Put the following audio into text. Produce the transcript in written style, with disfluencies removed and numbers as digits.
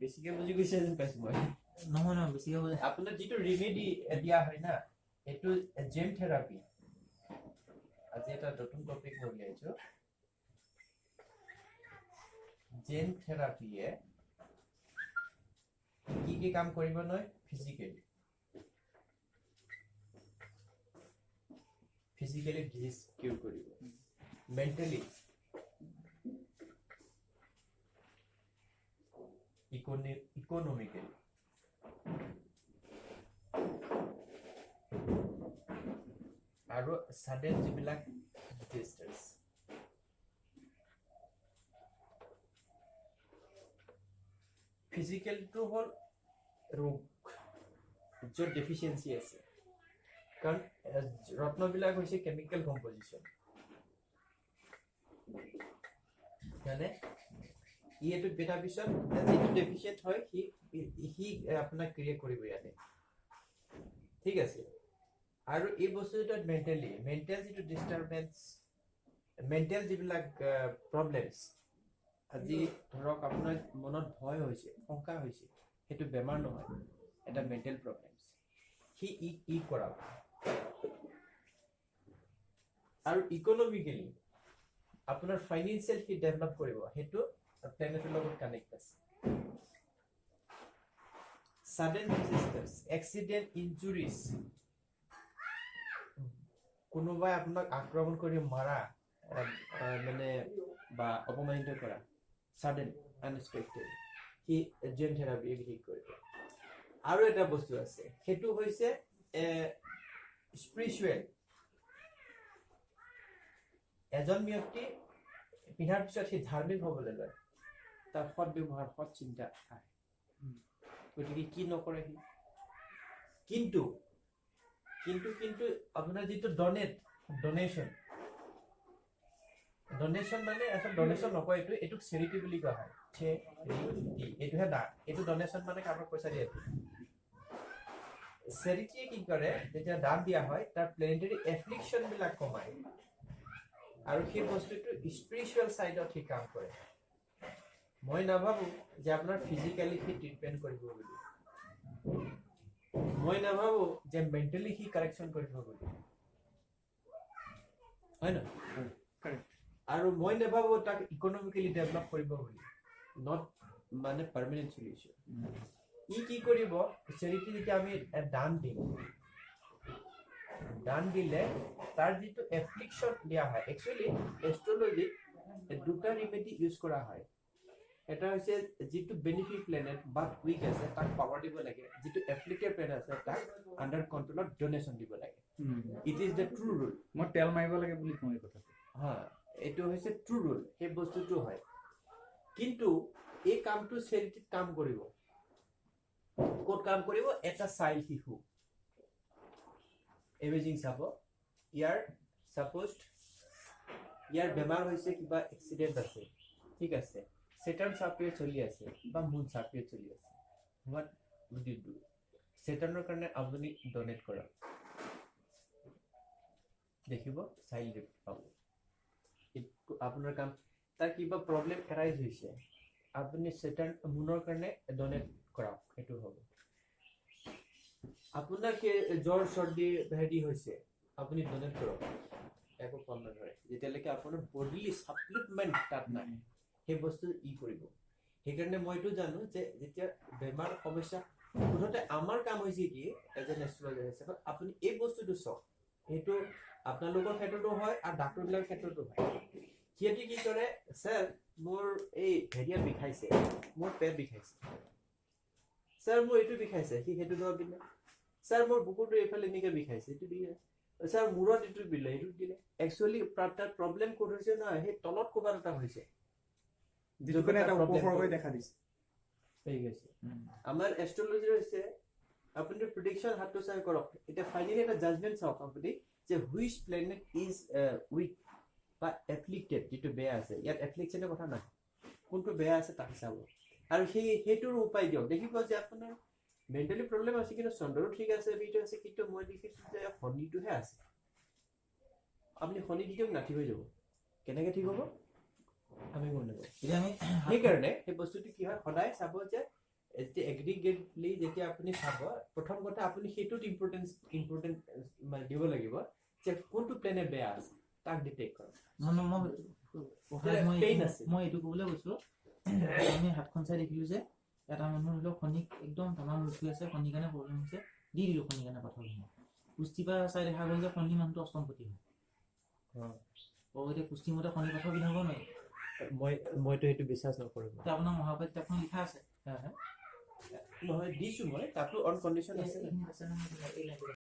বেছিকে বুজি গৈছে যেন পাইছো মই নহয় নহয় বেছিকে বুজি আপোনাৰ যিটো ৰিমেডি দিয়া হয় না এইটো জেম থেৰাপি আজি এটা নতুন টপিক মই উলিয়াইছো জেম থেৰাপিয়ে কি কাম কৰিব নহয় ফিজিক্যালি ডিজিজ কিউৰ কৰিব মেন্টালি ইকোনমিক্যালি আৰু সাডেন যিবিলাক ডিজাস্টাৰ্স ফিজিক্যালটো হল ৰোগ য'ত ডেফিচিয়েন্সি আছে কাৰণ ৰত্নবিলাক হৈছে কেমিক্যাল কম্পোজিশন মানে এইটো বেটা পিছত যিটো ডেফিচিয়েন্ট হয় সি আপোনাক ক্ৰিয়েট কৰিব ইয়াতে ঠিক আছে আৰু এই বস্তুটো মেন্টাল যিটো ডিস্টাৰবেন্স মেন্টাল যিবিলাক প্ৰবলেমছ আজি ধৰক আপোনাৰ মনত ভয় হৈছে শংকা হৈছে সেইটো বেমাৰ নহয় এটা মেন্টাল প্ৰবলেমছ সি কৰা আৰু ইকোনমিক্যালি আপোনাৰ ফাইনেন্সিয়েল সি ডেভেলপ কৰিব সেইটো প্লেনেটৰ লগত কানেক্ট আছে sudden disasters accident injuries কোনোবাই আপোনাক আক্ৰমণ কৰি মাৰা মানে বা অপমানিত কৰা sudden unexpected হি জেম থেৰাপি এগ্ৰি কৰিব আৰু এটা বস্তু আছে সেইটো হৈছে স্পিৰিচুৱেল এজন ব্যক্তি পিন্ধাৰ পিছত সি ধাৰ্মিক হ'বলৈ লয় তাৰ সৎ ব্যৱহাৰ সৎ চিন্তা আহে গতিকে কি নকৰে সি কিন্তু আপোনাৰ যিটো ডোনেশ্যন মানে এখন ডোনেশ্যন নকয় এইটো চেৰিটি বুলি কোৱা হয় এইটোহে দান এইটো ডোনেশ্যন মানে কাৰোবাক পইচা দিয়ে চেৰিটিয়ে কি কৰে যেতিয়া দান দিয়া হয় তাৰ প্লেনেটাৰী এফ্লিকশ্যন বিলাক কমায় আৰু সেই বস্তুটো স্পিৰিচুৱেল সাইডত সি কাম কৰে মই নাভাবো যে আপোনাৰ ফিজিক্যালি সি ট্ৰিটমেন্ট কৰিব বুলি মই নাভাবো যে মেন্টালি সি কাৰেকশ্যন কৰিব বুলি হয় না আৰু মই নাভাবো তাক ইকোনমিক্যালি ডেভেলপ কৰিব বুলি নট মানে পাৰ্মানেন্ট সলিউশন ই কি কৰিব চেৰিটি যেতিয়া আমি দান দিলে তাৰ যিটো এফ্লিকশ্যন দিয়া হয় একচুয়ালি এষ্ট্ৰোলজি দুটা ৰিমেডি ইউজ কৰা হয় এটা হৈছে যিটো বেনিফিট প্লেনেট বা উইক আছে তাক পাৱাৰ দিব লাগে যিটো এফ্লিক্টেড প্লেনেট আছে তাক আন্ডাৰ কন্ট্ৰোলত ডোনেশ্যন দিব লাগে it is the true rule মই তেল মাৰিব লাগে বুলি কওঁ এই কথাটো হা এইটো হৈছে ট্ৰু ৰুল সেই বস্তুটো হয় কিন্তু এই কামটো চেৰিটিত কাম কৰিব ক'ত কাম কৰিব এটা চাইল্ড শিশু ইমেজিং চাব ইয়াৰ সাপোজড ইয়াৰ বেমাৰ হৈছে কিবা এক্সিডেন্ট আছে ঠিক আছে Saturn সাপিয়ে চলি আছে বা মুন সাপিয়ে চলি আছে what would you do Saturnৰ কাৰণে আপুনি ডোনেট কৰক দেখিব চাইল্ড পাব আপোনাৰ কাম তাৰ কিবা প্ৰবলেম এৰাইজ হৈছে আপুনি Saturn মুনৰ কাৰণে ডোনেট কৰক সেইটো হ'ব আপোনাৰ কি জ্বৰ সৰ্দি হেৰি হৈছে আপুনি ডোনেট কৰক একো কম নধৰে যেতিয়ালৈকে আপোনাৰ বডিলি সাপ্লিমেন্ট তাত নাই সেই বস্তু কৰিব সেইকাৰণে মইতো জানো যে যেতিয়া বেমাৰ সমস্যা মুঠতে আমাৰ কাম হৈছে কি এজন এষ্ট্ৰোলজাৰ হিচাপে আপুনি এই বস্তুটো চাওক সেইটো আপোনালোকৰ ক্ষেত্ৰতো হয় আৰু ডাক্তৰবিলাকৰ ক্ষেত্ৰতো হয় সিহঁতে কি কৰে স্যাৰ মোৰ এই হেৰিয়া বিষাইছে মোৰ পেট বিষাইছে স্যাৰ মোৰ এইটো বিষাইছে সেইটো দৰৱ দিলে স্যাৰ মোৰ বুকুটো এইফালে এনেকে বিষাইছে এইটো দিলে স্যাৰ মূৰত এইটো দিলে এইটো দিলে একচুয়ালি তাৰ প্ৰবলেম ক'ত হৈছে না সেই তলত ক'বাত এটা হৈছে যিটোকনে এটা উপসৰ্গই দেখা দিছে ঠিক আছে আমাৰ এষ্ট্ৰোলজি হৈছে আপুনি প্ৰেডিকশন হাতটো চাই কৰক এটা ফাইনালি এটা জাজমেন্ট চাওক আপুনি যে হুইচ প্লেনেট ইজ উইক বা এফ্লিক্টেড যেটো বেয়া আছে ইয়াত এফ্লিকশনৰ কথা নাই কোনটো বেয়া আছে তাক চাব আৰু সেইটোৰ উপায় দিয়ক দেখিব যে আপোনাৰ মেন্টালি প্ৰবলেম আছে কিন্তু চন্দ্ৰও ঠিক আছে বিটো আছে কিন্তু মই দেখিছো যে শনিটোহে আছে আপুনি শনি দিয়ক না ঠিক হৈ যাব কেনেকৈ ঠিক হ'ব আমি গম নাপাওঁ এতিয়া আমি সেইকাৰণে সেই বস্তুটো কি হয় সদায় চাব যে এতিয়া এগ্ৰিগেটলি যেতিয়া আপুনি চাব প্ৰথম কথা আপুনি সেইটোত ইম্পৰ্টেন্ট মানে দিব লাগিব যে কোনটো প্লেনে বেয়া আছে তাক ডিটেক্ট কৰক পেইন আছে মই এইটো ক'বলৈ গৈছো আমি হাতখন চাই দেখিলো যে এটা মানুহ ধৰি লওক খনিক একদম তামাম উঠি আছে খনিৰ কাৰণে প্ৰব্লেম হৈছে দি দিলো খনিৰ কাৰণে পাথৰ পুষ্টিপা চাই দেখা গ'ল যে খনি মানুহটো অষ্টমপতি হয় এতিয়া পুষ্টিমতে খনি পাথৰ পিন্ধাব নোৱাৰি মইতো সেইটো বিশ্বাস নকৰোঁ আপোনাৰ মহাভাৰত কিতাপখন লিখা আছে নহয় দিছো মই তাতো অন কণ্ডিশ্যন আছে আছে নহয়